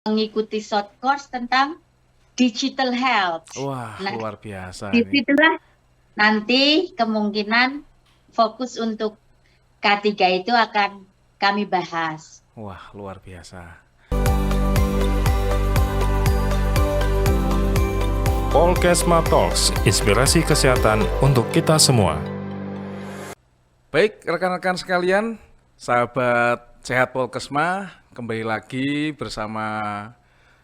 mengikuti short course tentang digital health. Wah, Nah, luar biasa di ini. situlah nanti kemungkinan fokus untuk K3 itu akan kami bahas. Wah, luar biasa. Polkesma Talks, inspirasi kesehatan untuk kita semua. Baik, rekan-rekan sekalian, sahabat sehat Polkesma, kembali lagi bersama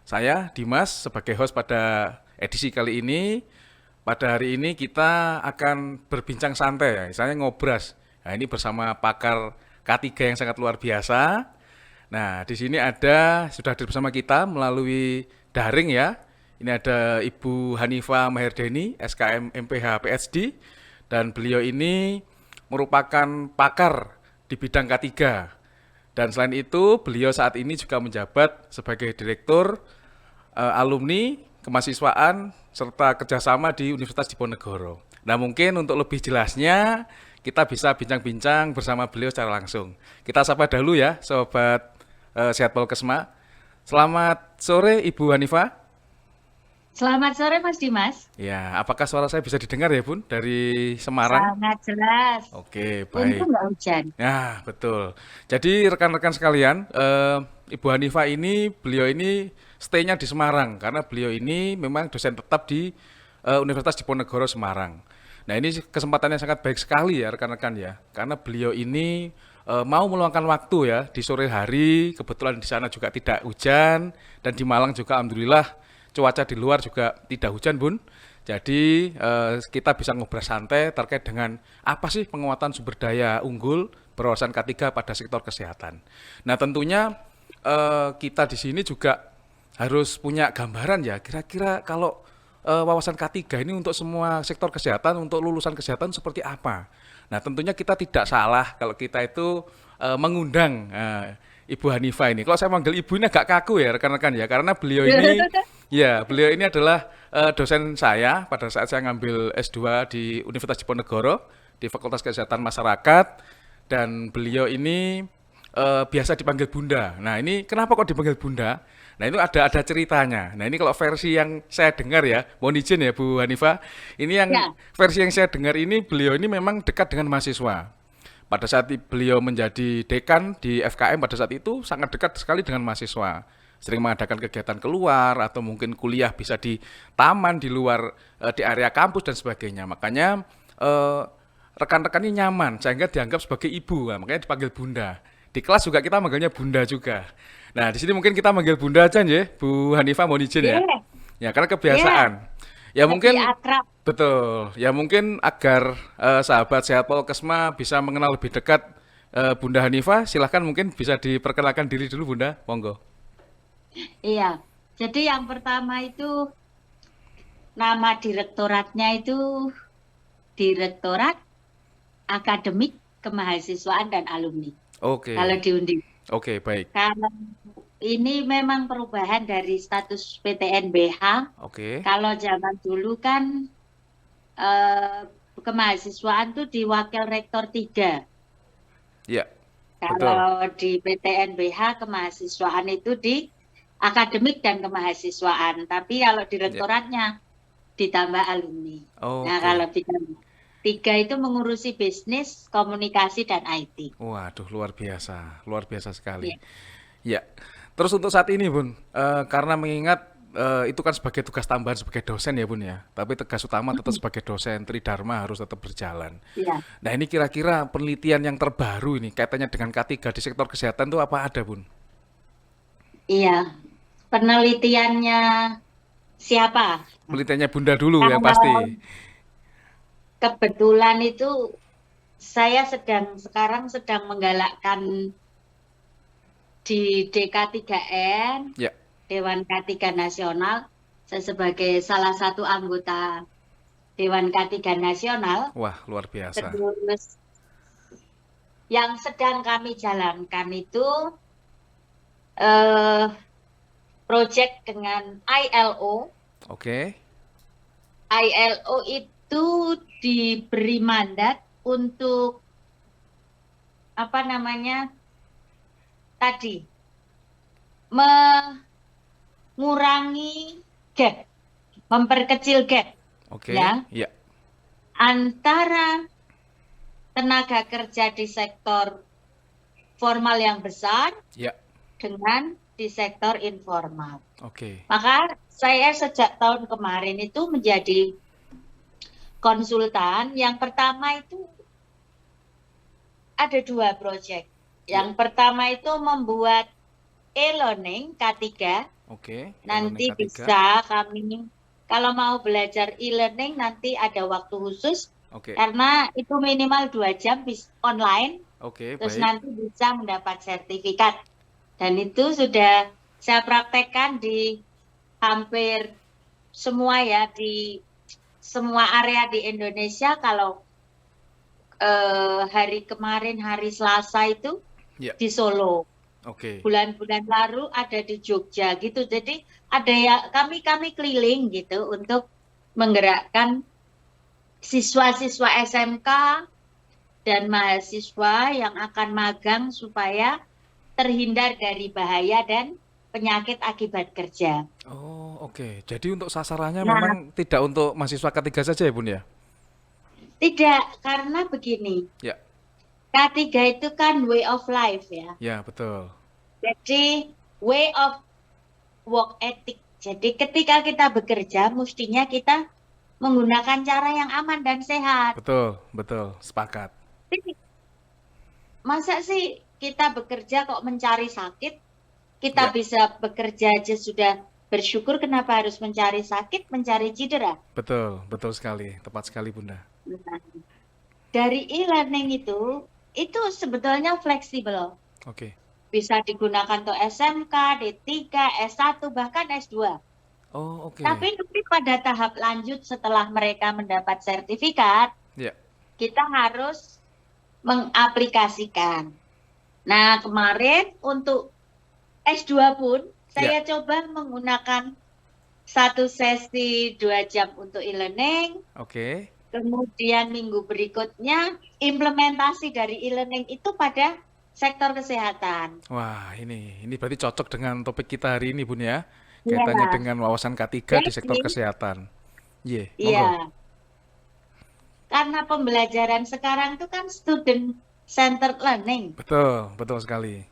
saya, Dimas, sebagai host pada edisi kali ini. Pada hari ini kita akan berbincang santai ya, misalnya ngobras. Nah, ini bersama pakar K3 yang sangat luar biasa. Nah, di sini sudah hadir bersama kita melalui daring ya. Ini ada Ibu Hanifah Maherdeni, SKM MPH PhD, dan beliau ini merupakan pakar di bidang K3. Dan selain itu, beliau saat ini juga menjabat sebagai Direktur Alumni, Kemahasiswaan, serta kerjasama di Universitas Diponegoro. Nah, mungkin untuk lebih jelasnya, kita bisa bincang-bincang bersama beliau secara langsung. Kita sapa dahulu ya, Sobat Sehat Polkesma. Selamat sore, Ibu Hanifah. Selamat sore Mas Dimas. Ya, apakah suara saya bisa didengar ya, Bun, dari Semarang? Sangat jelas. Oke, Untung baik. nggak hujan. Ya, betul. Jadi rekan-rekan sekalian, Ibu Hanifah ini, beliau ini stay-nya di Semarang karena beliau ini memang dosen tetap di Universitas Diponegoro Semarang. Nah, ini kesempatan yang sangat baik sekali ya rekan-rekan ya, karena beliau ini mau meluangkan waktu ya di sore hari, kebetulan di sana juga tidak hujan dan di Malang juga alhamdulillah cuaca di luar juga tidak hujan, Bun. Jadi kita bisa ngobrol santai terkait dengan apa sih penguatan sumber daya unggul berwawasan K3 pada sektor kesehatan. Nah, tentunya kita di sini juga harus punya gambaran ya, kira-kira kalau wawasan K3 ini untuk semua sektor kesehatan, untuk lulusan kesehatan seperti apa. Nah, tentunya kita tidak salah kalau kita itu mengundang Ibu Hanifah ini. Kalau saya manggil Ibu ini agak kaku ya rekan-rekan ya, karena beliau ini adalah dosen saya pada saat saya ngambil S2 di Universitas Diponegoro di Fakultas Kesehatan Masyarakat, dan beliau ini biasa dipanggil Bunda. Nah, ini kenapa kok dipanggil Bunda? Nah, itu ada ceritanya. Nah, ini kalau versi yang saya dengar ya, mohon izin ya Bu Hanifah, ini yang Ya, versi yang saya dengar ini beliau ini memang dekat dengan mahasiswa. Pada saat beliau menjadi dekan di FKM pada saat itu sangat dekat sekali dengan mahasiswa. Sering mengadakan kegiatan keluar atau mungkin kuliah bisa di taman di luar di area kampus dan sebagainya. Makanya rekan-rekan ini nyaman sehingga dianggap sebagai ibu, nah, makanya dipanggil Bunda. Di kelas juga kita manggilnya Bunda juga. Nah, di sini mungkin kita manggil Bunda aja ya, Bu Hanifah, mohon izin ya. ya, Ya, karena ya. kebiasaan. Ya Lebih mungkin akrab. betul. Ya mungkin agar sahabat sehat Polkesma bisa mengenal lebih dekat Bunda Hanifah, silahkan mungkin bisa diperkenalkan diri dulu Bunda, monggo. Iya. Jadi yang pertama itu nama direktoratnya itu Direktorat Akademik Kemahasiswaan dan Alumni. Oke, Kalau diundi. oke, baik. Kalau ini memang perubahan dari status PTNBH. Oke, Kalau zaman dulu kan eh, kemahasiswaan tuh di Wakil Rektor 3. ya, betul. Kalau di PTNBH kemahasiswaan itu di akademik dan kemahasiswaan. Tapi kalau Ya, direktoratnya ditambah alumni. Nah, oke. kalau bidang 3 itu mengurusi bisnis, komunikasi, dan IT. Waduh, luar biasa sekali. Ya. Ya, terus untuk saat ini Bun, karena mengingat itu kan sebagai tugas tambahan sebagai dosen ya Bun ya, tapi tugas utama tetap sebagai dosen, Tridharma harus tetap berjalan. Iya. Nah, ini kira-kira penelitian yang terbaru ini kaitannya dengan K3 di sektor kesehatan itu apa ada Bun? Iya. Penelitiannya siapa? Penelitiannya Bunda dulu yang Kalau pasti. kebetulan itu saya sekarang sedang menggalakkan di DK3N, Ya, Dewan K3 Nasional, saya sebagai salah satu anggota Dewan K3 Nasional. wah luar biasa. Terus yang sedang kami jalankan itu eh, proyek dengan ILO. Oke, ILO itu diberi mandat untuk apa namanya tadi mengurangi gap, memperkecil gap Oke. ya Ya. antara tenaga kerja di sektor formal yang besar Ya. dengan di sektor informal. Oke. Maka saya sejak tahun kemarin itu menjadi konsultan. Yang pertama itu ada 2 proyek. Yang pertama itu membuat e-learning K3. Oke. Nanti K3. bisa kami, kalau mau belajar e-learning nanti ada waktu khusus. Oke. Karena itu minimal 2 jam online. Oke, Terus baik. nanti bisa mendapat sertifikat. Dan itu sudah saya praktekkan di hampir semua ya, di semua area di Indonesia. Kalau hari kemarin, hari Selasa itu Ya. di Solo. Oke. Bulan-bulan lalu ada di Jogja gitu. Jadi ada ya kami keliling gitu untuk menggerakkan siswa-siswa SMK dan mahasiswa yang akan magang supaya terhindar dari bahaya dan penyakit akibat kerja. Oh, oke. Jadi untuk sasarannya Nah, memang tidak untuk mahasiswa K3 saja ya, Bun ya? tidak, karena begini, Ya. K3 itu kan way of life ya. Ya, betul. Jadi way of work ethic. Jadi ketika kita bekerja, mestinya kita menggunakan cara yang aman dan sehat. Betul, betul. Sepakat. Tapi masa sih kita bekerja kok mencari sakit? Kita Ya. bisa bekerja aja sudah bersyukur, kenapa harus mencari sakit, mencari cedera? Betul, betul sekali. Tepat sekali, Bunda. Nah, dari e-learning itu sebetulnya fleksibel. Oke. Bisa digunakan untuk SMK, D3, S1, bahkan S2. Oh, oke. Tapi nanti pada tahap lanjut setelah mereka mendapat sertifikat, Ya. kita harus mengaplikasikan. Nah, kemarin untuk S2 pun saya coba menggunakan 1 sesi 2 jam untuk e-learning. Oke. Kemudian minggu berikutnya implementasi dari e-learning itu pada sektor kesehatan. Wah, ini berarti cocok dengan topik kita hari ini, Bun ya. Iya. Kaitannya dengan wawasan K3 di sektor Jadi, kesehatan. Iya, monggo. iya. Karena pembelajaran sekarang itu kan student centered learning. Betul, betul sekali.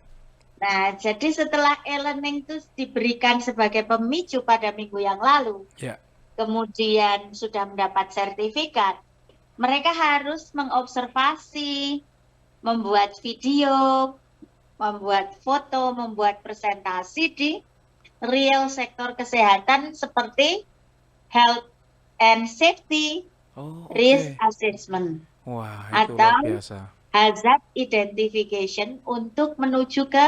Nah, jadi setelah e-learning itu diberikan sebagai pemicu pada minggu yang lalu, Ya. kemudian sudah mendapat sertifikat, mereka harus mengobservasi, membuat video, membuat foto, membuat presentasi di real sektor kesehatan seperti health and safety, Oh, risk oke. assessment, Wah, itu luar atau biasa. hazard identification untuk menuju ke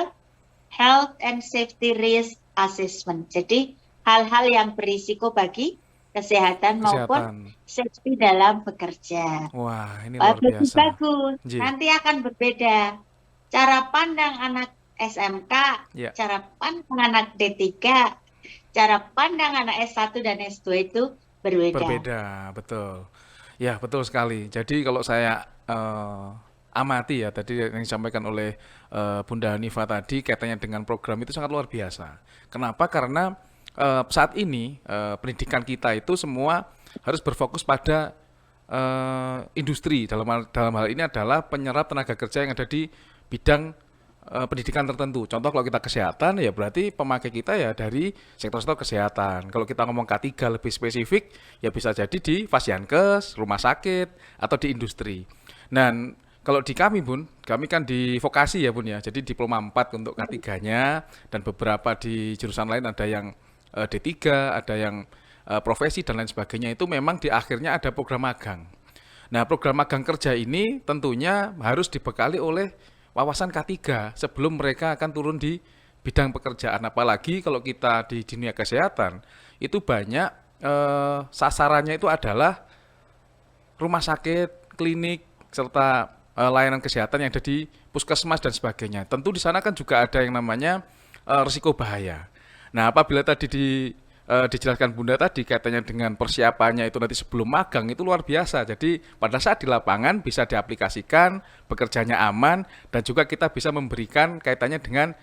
health and safety risk assessment. Jadi hal-hal yang berisiko bagi kesehatan maupun Kesehatan. safety dalam bekerja. Wah, ini luar Bagus, biasa. bagus. Ji. Nanti akan berbeda. Cara pandang anak SMK, Ya. cara pandang anak D3, cara pandang anak S1 dan S2 itu berbeda. Berbeda, betul. Ya, betul sekali. Jadi kalau saya amati ya tadi yang disampaikan oleh Bunda Hanifa tadi kaitannya dengan program itu sangat luar biasa. Kenapa? Karena saat ini pendidikan kita itu semua harus berfokus pada industri. Dalam hal ini adalah penyerap tenaga kerja yang ada di bidang pendidikan tertentu. Contoh kalau kita kesehatan ya berarti pemakai kita ya dari sektor-sektor kesehatan. Kalau kita ngomong K3 lebih spesifik ya bisa jadi di Fasiankes, rumah sakit atau di industri. Dan kalau di kami Bun, kami kan di vokasi ya Bun ya. Jadi diploma 4 untuk K3-nya dan beberapa di jurusan lain ada yang D3, ada yang profesi dan lain sebagainya itu memang di akhirnya ada program magang. Nah, program magang kerja ini tentunya harus dibekali oleh wawasan K3 sebelum mereka akan turun di bidang pekerjaan. Apalagi kalau kita di dunia kesehatan, itu banyak sasarannya itu adalah rumah sakit, klinik, serta layanan kesehatan yang ada di puskesmas dan sebagainya. Tentu di sana kan juga ada yang namanya risiko bahaya. Nah, apabila tadi dijelaskan Bunda tadi kaitannya dengan persiapannya itu nanti sebelum magang itu luar biasa. Jadi pada saat di lapangan bisa diaplikasikan, bekerjanya aman dan juga kita bisa memberikan kaitannya dengan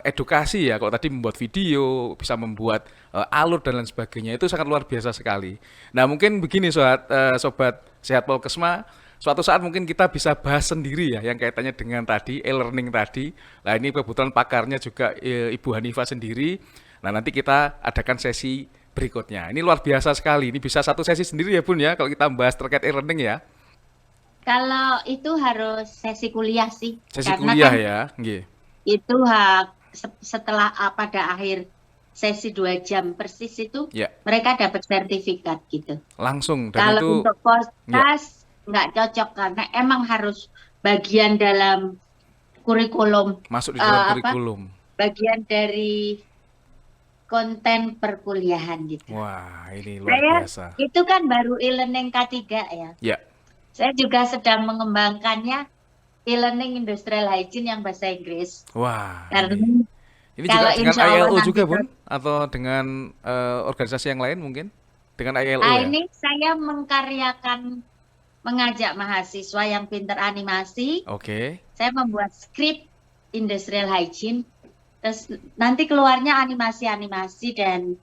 edukasi ya. Kalau tadi membuat video, bisa membuat alur dan lain sebagainya, itu sangat luar biasa sekali. Nah, mungkin begini sobat Sehat Polkesma, suatu saat mungkin kita bisa bahas sendiri ya yang kaitannya dengan tadi e-learning tadi. Nah, ini kebetulan pakarnya juga Ibu Hanifah sendiri. Nah, nanti kita adakan sesi berikutnya. Ini luar biasa sekali. Ini bisa satu sesi sendiri ya Bun ya kalau kita membahas terkait e-learning ya. Kalau itu harus sesi kuliah sih, Sesi karena kuliah kan ya. Nggih. itu setelah pada akhir sesi 2 jam persis itu Ya, mereka dapat sertifikat gitu. langsung dan Kalau itu untuk ya podcast nggak cocok karena emang harus bagian dalam kurikulum, masuk di dalam apa kurikulum. bagian dari konten perkuliahan gitu. Wah, ini luar Saya biasa. itu kan baru e-learning K3 ya. Ya, Saya juga sedang mengembangkannya e-learning industrial hygiene yang bahasa Inggris. wah, Karena ini juga kalau dengan insya Allah ILO nanti juga Bun atau dengan organisasi yang lain mungkin dengan ILO ya. ini saya mengajak mahasiswa yang pintar animasi. Oke. Saya membuat skrip industrial hygiene. Terus nanti keluarnya animasi-animasi dan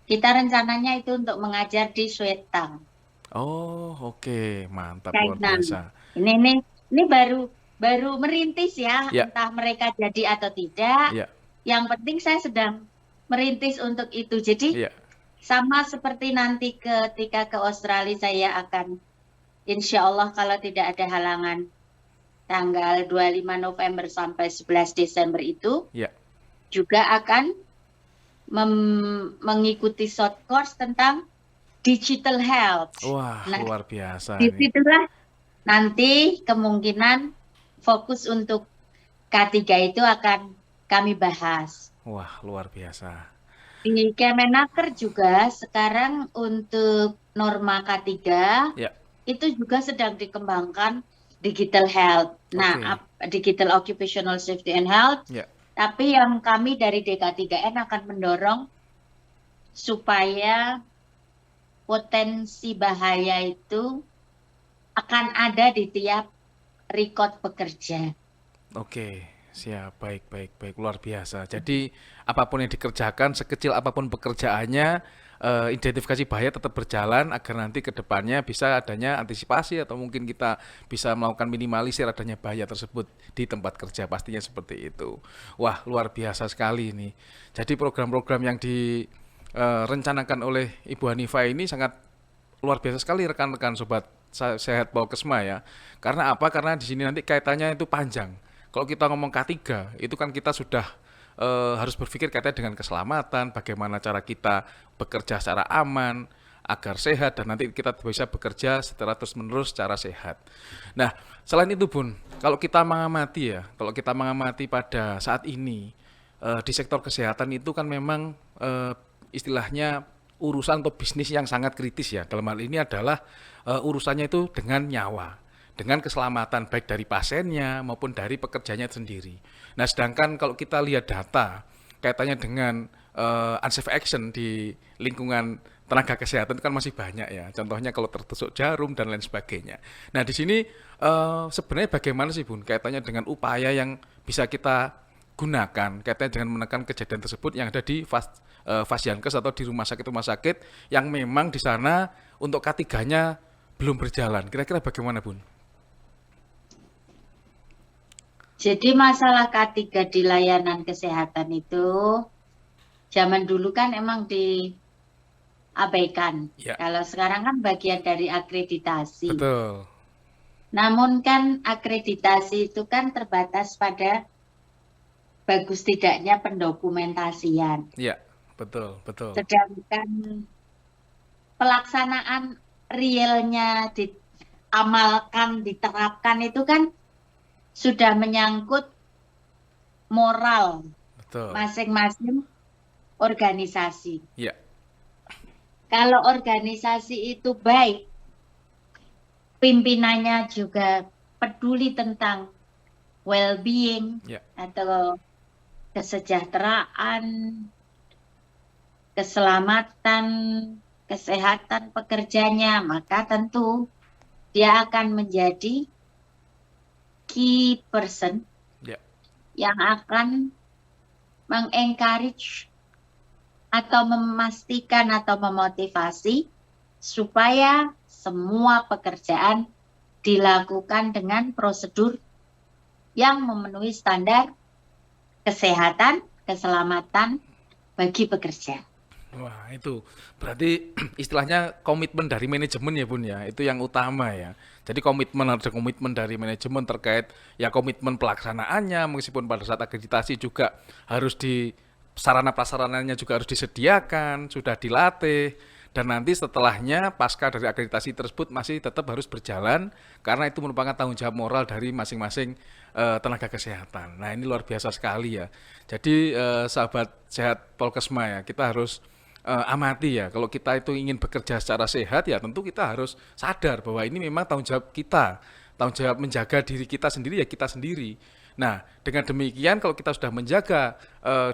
kita rencananya itu untuk mengajar di Swetang, Oh, oke, mantap luar China. biasa. Ini baru merintis ya, Ya, entah mereka jadi atau tidak. ya, Yang penting saya sedang merintis untuk itu. Jadi ya. sama seperti nanti ketika ke Australia saya akan insya Allah kalau tidak ada halangan tanggal 25 November sampai 11 Desember itu Ya. juga akan mengikuti short course tentang digital health. Wah, Nah, luar biasa di ini. situlah nanti kemungkinan fokus untuk K3 itu akan kami bahas. Wah, luar biasa. Di Kemenaker juga sekarang untuk norma K3 Ya, itu juga sedang dikembangkan digital health. Nah, oke. digital occupational safety and health. Ya, Tapi yang kami dari DK3N akan mendorong supaya potensi bahaya itu akan ada di tiap record pekerja. oke. Siap, baik, baik, baik, luar biasa. Jadi apapun yang dikerjakan, sekecil apapun pekerjaannya, identifikasi bahaya tetap berjalan agar nanti ke depannya bisa adanya antisipasi atau mungkin kita bisa melakukan minimalisir adanya bahaya tersebut di tempat kerja, pastinya seperti itu. Wah, luar biasa sekali ini. Jadi program-program yang direncanakan oleh Ibu Hanifah ini sangat luar biasa sekali rekan-rekan sobat Sehat Polkesma ya. Karena apa? Karena di sini nanti kaitannya itu panjang. Kalau kita ngomong K3, itu kan kita sudah harus berpikir kaitannya dengan keselamatan, bagaimana cara kita bekerja secara aman, agar sehat, dan nanti kita bisa bekerja secara terus-menerus secara sehat. Nah, selain itu Bun, kalau kita mengamati pada saat ini, di sektor kesehatan itu kan memang istilahnya urusan atau bisnis yang sangat kritis ya. Dalam hal ini adalah urusannya itu dengan nyawa, dengan keselamatan baik dari pasiennya maupun dari pekerjanya sendiri. Nah, sedangkan kalau kita lihat data kaitannya dengan unsafe action di lingkungan tenaga kesehatan itu kan masih banyak ya. Contohnya kalau tertusuk jarum dan lain sebagainya. Nah, di sini sebenarnya bagaimana sih Bun kaitannya dengan upaya yang bisa kita gunakan kaitannya dengan menekan kejadian tersebut yang ada di Fasiankes atau di rumah sakit yang memang di sana untuk K3-nya belum berjalan. Kira-kira bagaimana Bun? Jadi masalah K3 di layanan kesehatan itu zaman dulu kan emang diabaikan. Ya, Kalau sekarang kan bagian dari akreditasi. betul. Namun kan akreditasi itu kan terbatas pada bagus tidaknya pendokumentasian. Ya, betul, betul. Sedangkan pelaksanaan realnya diamalkan, diterapkan itu kan sudah menyangkut moral Betul. masing-masing organisasi. Ya, Kalau organisasi itu baik, pimpinannya juga peduli tentang well-being ya, atau kesejahteraan, keselamatan, kesehatan pekerjanya, maka tentu dia akan menjadi key person ya, yang akan mengencourage atau memastikan atau memotivasi supaya semua pekerjaan dilakukan dengan prosedur yang memenuhi standar kesehatan, keselamatan bagi pekerja. Wah, itu berarti istilahnya komitmen dari manajemen ya Bun ya, itu yang utama ya. Jadi ada komitmen dari manajemen terkait ya komitmen pelaksanaannya, meskipun pada saat akreditasi juga harus sarana prasarananya juga harus disediakan, sudah dilatih, dan nanti setelahnya pasca dari akreditasi tersebut masih tetap harus berjalan karena itu merupakan tanggung jawab moral dari masing-masing tenaga kesehatan. Nah, ini luar biasa sekali ya. Jadi sahabat sehat Polkesma ya, kita harus amati ya, kalau kita itu ingin bekerja secara sehat ya tentu kita harus sadar bahwa ini memang tanggung jawab kita, tanggung jawab menjaga diri kita sendiri ya kita sendiri. Nah, dengan demikian kalau kita sudah menjaga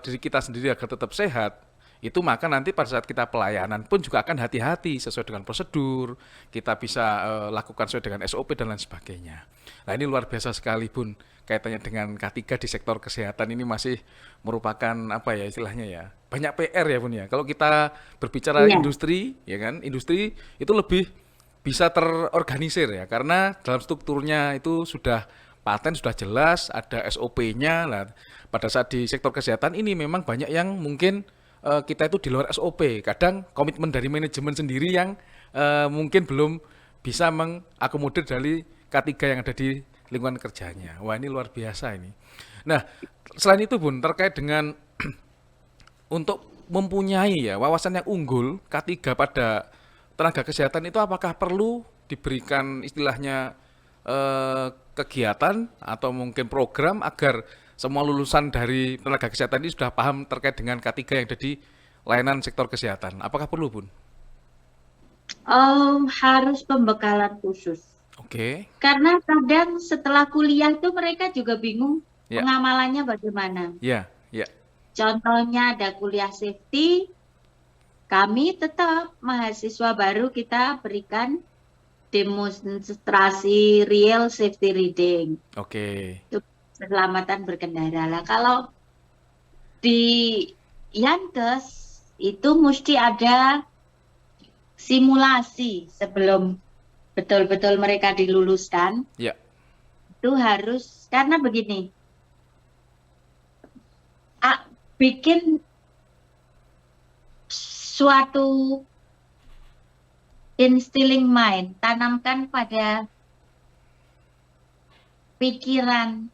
diri kita sendiri agar tetap sehat, itu maka nanti pada saat kita pelayanan pun juga akan hati-hati sesuai dengan prosedur, kita bisa lakukan sesuai dengan SOP dan lain sebagainya. Nah, ini luar biasa sekali Bun, kaitannya dengan K3 di sektor kesehatan ini masih merupakan apa ya istilahnya ya, banyak PR ya Bun ya. Kalau kita berbicara industri ya kan, industri itu lebih bisa terorganisir ya, karena dalam strukturnya itu sudah paten sudah jelas, ada SOP-nya. Nah, pada saat di sektor kesehatan ini memang banyak yang mungkin kita itu di luar SOP. Kadang komitmen dari manajemen sendiri yang mungkin belum bisa mengakomodir dari K3 yang ada di lingkungan kerjanya. Wah, ini luar biasa ini. Nah, selain itu Bun, terkait dengan untuk mempunyai ya wawasan yang unggul K3 pada tenaga kesehatan itu apakah perlu diberikan istilahnya kegiatan atau mungkin program agar semua lulusan dari tenaga kesehatan ini sudah paham terkait dengan K3 yang ada di layanan sektor kesehatan. Apakah perlu Bun? Harus pembekalan khusus. Oke. Karena kadang setelah kuliah itu mereka juga bingung pengamalannya bagaimana. Ya, ya. Contohnya ada kuliah safety, kami tetap mahasiswa baru kita berikan demonstrasi real safety reading. Oke. Itu keselamatan berkendara. Lah kalau di Yankes itu mesti ada simulasi sebelum betul-betul mereka diluluskan. Ya. Itu harus, karena begini, bikin suatu instilling mind, tanamkan pada pikiran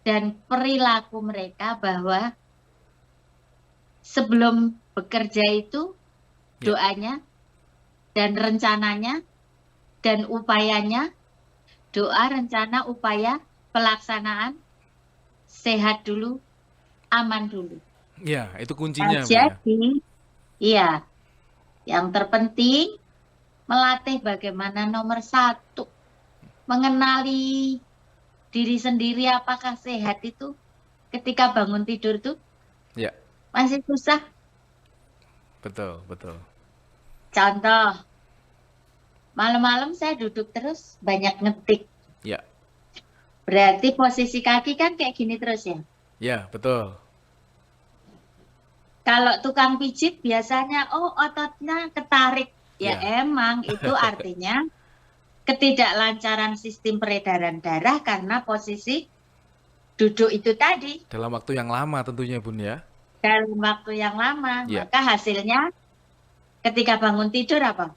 dan perilaku mereka bahwa sebelum bekerja itu doanya dan rencananya dan upayanya, doa, rencana, upaya, pelaksanaan, sehat dulu, aman dulu. Ya, itu kuncinya. Jadi, iya, yang terpenting melatih bagaimana nomor 1, mengenali diri sendiri apakah sehat itu ketika bangun tidur tuh masih susah. Betul, betul. Contoh, malam-malam saya duduk terus banyak ngetik. Ya. Berarti posisi kaki kan kayak gini terus ya? Ya, betul. Kalau tukang pijit biasanya, ototnya ketarik. Ya emang itu artinya ketidaklancaran sistem peredaran darah karena posisi duduk itu tadi. Dalam waktu yang lama tentunya Bun ya? Dalam waktu yang lama. Maka hasilnya ketika bangun tidur apa?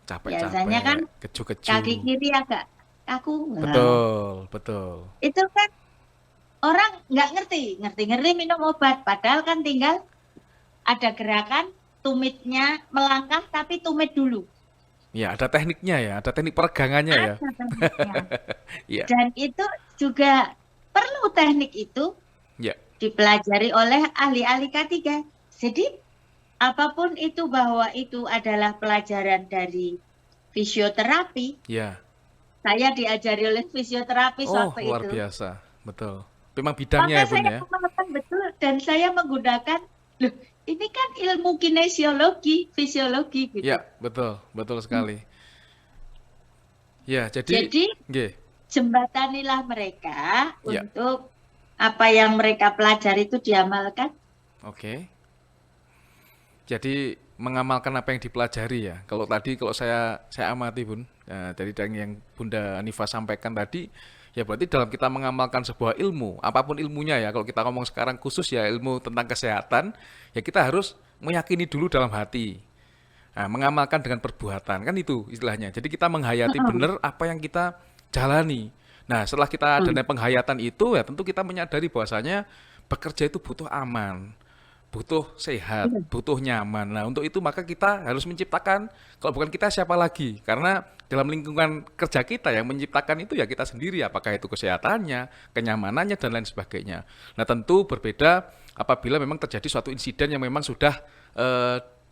Capek-capek, biasanya kan keju-keju. kaki kiri agak kaku. Betul, betul. Itu kan orang nggak ngerti minum obat. Padahal kan tinggal ada gerakan tumitnya melangkah tapi tumit dulu. Ya, ada tekniknya ya, ada teknik peregangannya ya. Ya. Dan itu juga perlu teknik itu dipelajari oleh ahli-ahli K3. Jadi apapun itu bahwa itu adalah pelajaran dari fisioterapi. Ya. Saya diajari oleh fisioterapis waktu itu. Luar biasa, betul. Memang bidangnya ya Bun ya. Betul, dan saya menggunakan, loh ini kan ilmu kinesiologi, fisiologi gitu. Ya, betul, betul sekali. Ya, jadi jembatanilah mereka untuk apa yang mereka pelajari itu diamalkan. Oke. Jadi mengamalkan apa yang dipelajari ya. Kalau saya amati Bun, ya, dari yang Bunda Anifa sampaikan tadi, ya berarti dalam kita mengamalkan sebuah ilmu, apapun ilmunya ya. Kalau kita ngomong sekarang khusus ya ilmu tentang kesehatan, ya kita harus meyakini dulu dalam hati. Nah, mengamalkan dengan perbuatan kan itu istilahnya. Jadi kita menghayati benar apa yang kita jalani. Nah, setelah kita ada penghayatan itu ya tentu kita menyadari bahwasanya bekerja itu butuh aman, butuh sehat, butuh nyaman. Nah, untuk itu maka kita harus menciptakan, kalau bukan kita siapa lagi? Karena dalam lingkungan kerja kita yang menciptakan itu ya kita sendiri, apakah itu kesehatannya, kenyamanannya, dan lain sebagainya. Nah, tentu berbeda apabila memang terjadi suatu insiden yang memang sudah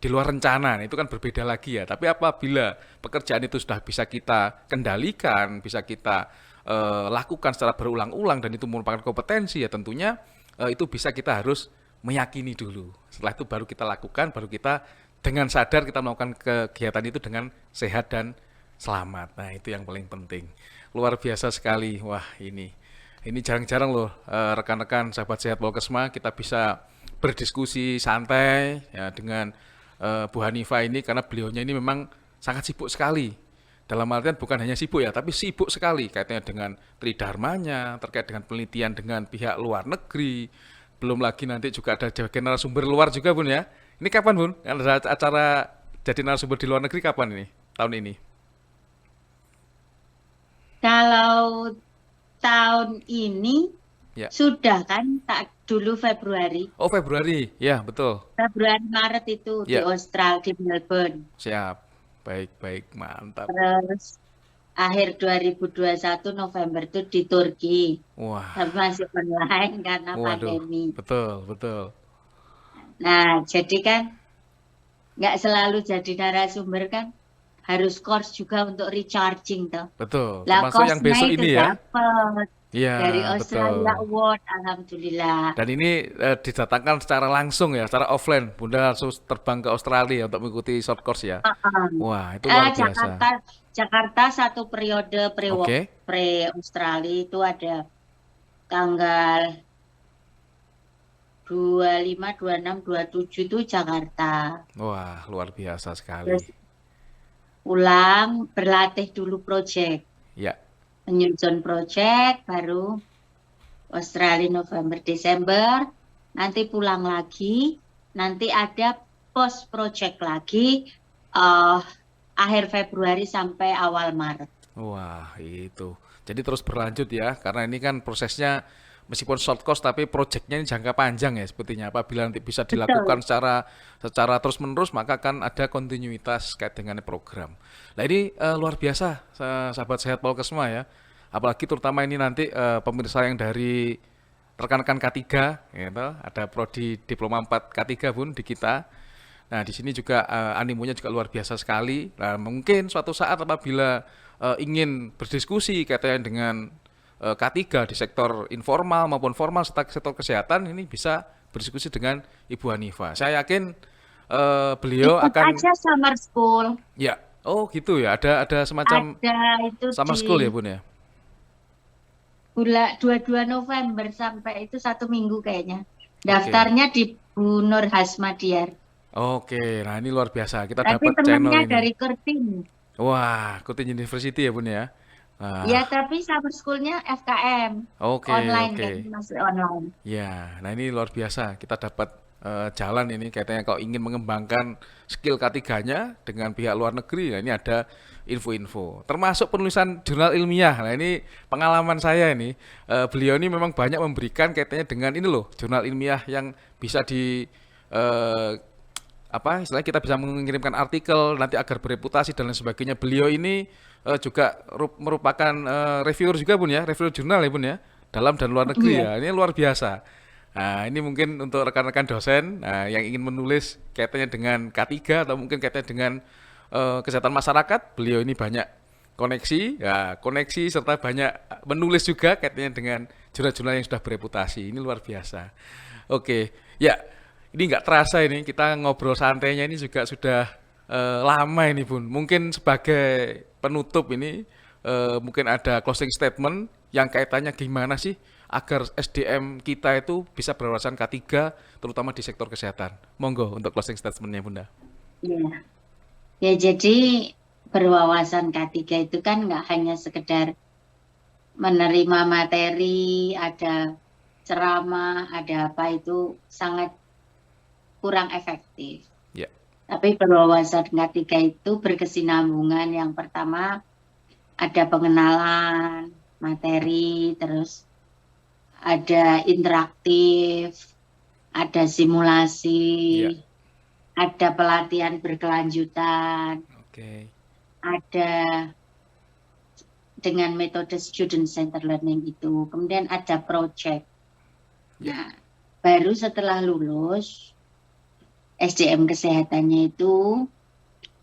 di luar rencana, itu kan berbeda lagi ya. Tapi apabila pekerjaan itu sudah bisa kita kendalikan, bisa kita lakukan secara berulang-ulang dan itu merupakan kompetensi ya tentunya itu bisa kita harus meyakini dulu. Setelah itu baru kita lakukan, baru kita dengan sadar kita melakukan kegiatan itu dengan sehat dan selamat. Nah, itu yang paling penting. Luar biasa sekali. Wah, ini jarang-jarang loh rekan-rekan sahabat sehat Polkesma kita bisa berdiskusi santai ya dengan Bu Hanifa ini karena beliaunya ini memang sangat sibuk sekali. Dalam artian bukan hanya sibuk ya, tapi sibuk sekali kaitannya dengan tridharmanya, terkait dengan penelitian dengan pihak luar negeri. Belum lagi nanti juga ada narasumber luar juga Bun ya. Ini kapan Bun? Ada acara jadi narasumber di luar negeri kapan ini? Tahun ini? Kalau tahun ini Ya. sudah kan dulu Februari. Oh Februari, ya betul. Februari Maret itu di Ya. Australia di Melbourne. Siap. Baik, mantap. Terus akhir 2021 November itu di Turki. Wah, Tapi masih online karena waduh, pandemi. betul. Nah, jadi kan nggak selalu jadi narasumber kan, harus course juga untuk recharging toh. Betul, Lah termasuk yang besok course-nya ini itu ya. dapat Iya, dari betul. Australia Award, alhamdulillah. Dan ini didatangkan secara langsung ya, secara offline. Bunda langsung terbang ke Australia untuk mengikuti short course ya. Wah, itu luar biasa. Jakarta satu periode Oke. pre-Australia itu ada tanggal 25, 26, 27 itu Jakarta. Wah, luar biasa sekali. Terus pulang berlatih dulu project. Ya, Menyusun project baru Australia November Desember, nanti pulang lagi, nanti ada post project lagi akhir Februari sampai awal Maret. wah itu. Jadi terus berlanjut ya, karena ini kan prosesnya meskipun short course tapi proyeknya ini jangka panjang ya sepertinya. Apabila nanti bisa dilakukan secara terus-menerus maka akan ada kontinuitas kait dengan program. Nah ini luar biasa sahabat sehat Polkesma ya. Apalagi terutama ini nanti pemirsa yang dari rekan-rekan K3 gitu, ada prodi diploma 4 K3 Bun di kita. Nah, di sini juga animonya juga luar biasa sekali. Nah, mungkin suatu saat apabila ingin berdiskusi kaitannya dengan K3 di sektor informal maupun formal serta sektor kesehatan ini bisa berdiskusi dengan Ibu Hanifa. Saya yakin beliau Ikut akan aja summer school. ya. Oh, gitu ya. Ada semacam Ada itu summer di school ya, Bun ya. bulan 22 November sampai itu 1 minggu kayaknya. Daftarnya di Bu Nur Hasmadiar. Oke, nah ini luar biasa. Kita Tapi dapat channel temennya ini. dari Kertin. Wah, Kutin University ya, Bun ya. Ya, tapi summer school-nya FKM. Oke, Online oke. kan, masih online. Ya, nah ini luar biasa. Kita dapat jalan ini kayaknya kalau ingin mengembangkan skill K3-nya dengan pihak luar negeri. Nah, ini ada info-info. Termasuk penulisan jurnal ilmiah. Nah, ini pengalaman saya ini. Beliau ini memang banyak memberikan kaitannya dengan ini loh, jurnal ilmiah yang bisa di istilahnya kita bisa mengirimkan artikel nanti agar bereputasi dan lain sebagainya. Beliau ini juga merupakan reviewer juga Bun ya, reviewer jurnal ya Bun ya, dalam dan luar negeri ya. Ini luar biasa. Nah, ini mungkin untuk rekan-rekan dosen yang ingin menulis kaitannya dengan K3 atau mungkin kaitannya dengan kesehatan masyarakat, beliau ini banyak koneksi serta banyak menulis juga kaitannya dengan jurnal-jurnal yang sudah bereputasi. Ini luar biasa. Oke, ya. Ini nggak terasa ini kita ngobrol santainya ini juga sudah lama ini Bun. Mungkin sebagai penutup ini mungkin ada closing statement yang kaitannya gimana sih agar SDM kita itu bisa berwawasan K3 terutama di sektor kesehatan. Monggo untuk closing statement-nya Bunda. Ya. Ya, jadi berwawasan K3 itu kan nggak hanya sekedar menerima materi, ada ceramah, ada apa, itu sangat kurang efektif. Ya. Tapi berwawasan K3 itu berkesinambungan. Yang pertama ada pengenalan materi, terus ada interaktif, ada simulasi, ada pelatihan berkelanjutan, ada dengan metode student center learning itu, kemudian ada project. Nah, baru setelah lulus SDM kesehatannya itu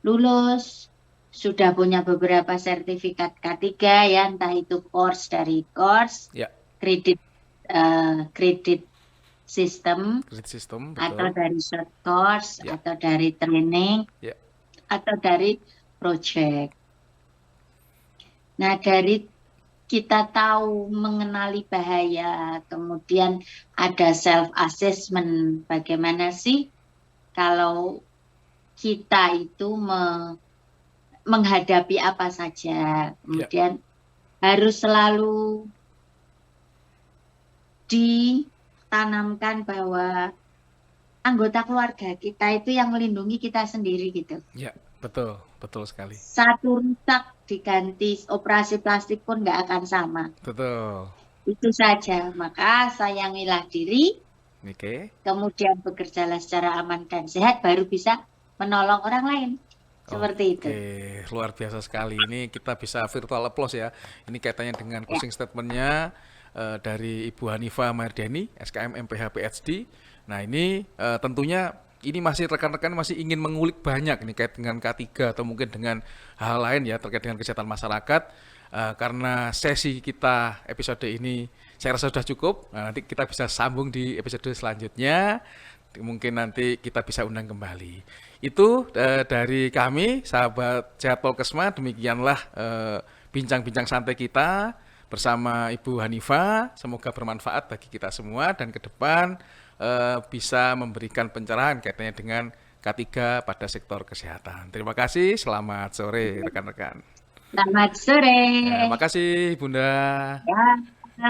lulus, sudah punya beberapa sertifikat K3 ya, entah itu course dari course, kredit sistem, betul. Atau dari short course, atau dari training, atau dari project. Nah, dari kita tahu mengenali bahaya, kemudian ada self assessment, bagaimana sih kalau kita itu menghadapi apa saja, kemudian harus selalu ditanamkan bahwa anggota keluarga kita itu yang melindungi kita sendiri gitu. Ya, betul sekali. Satu rusak diganti operasi plastik pun nggak akan sama. Betul. Itu saja, maka sayangilah diri, kemudian bekerjalah secara aman dan sehat, baru bisa menolong orang lain. Seperti itu. Luar biasa sekali. Ini kita bisa virtual applause ya. Ini kaitannya dengan closing statement-nya dari Ibu Hanifah Mardiani, SKM MPH PhD. Nah, ini tentunya ini masih rekan-rekan masih ingin mengulik banyak ini kait dengan K3 atau mungkin dengan hal lain ya terkait dengan kesehatan masyarakat. Karena sesi kita episode ini saya rasa sudah cukup. Nah, nanti kita bisa sambung di episode selanjutnya. Mungkin nanti kita bisa undang kembali. Itu dari kami, sahabat Sehat Polkesma. Demikianlah bincang-bincang santai kita bersama Ibu Hanifah. Semoga bermanfaat bagi kita semua dan ke depan bisa memberikan pencerahan kaitannya dengan K3 pada sektor kesehatan. Terima kasih, selamat sore rekan-rekan. Selamat sore. Terima kasih Bunda. Ya.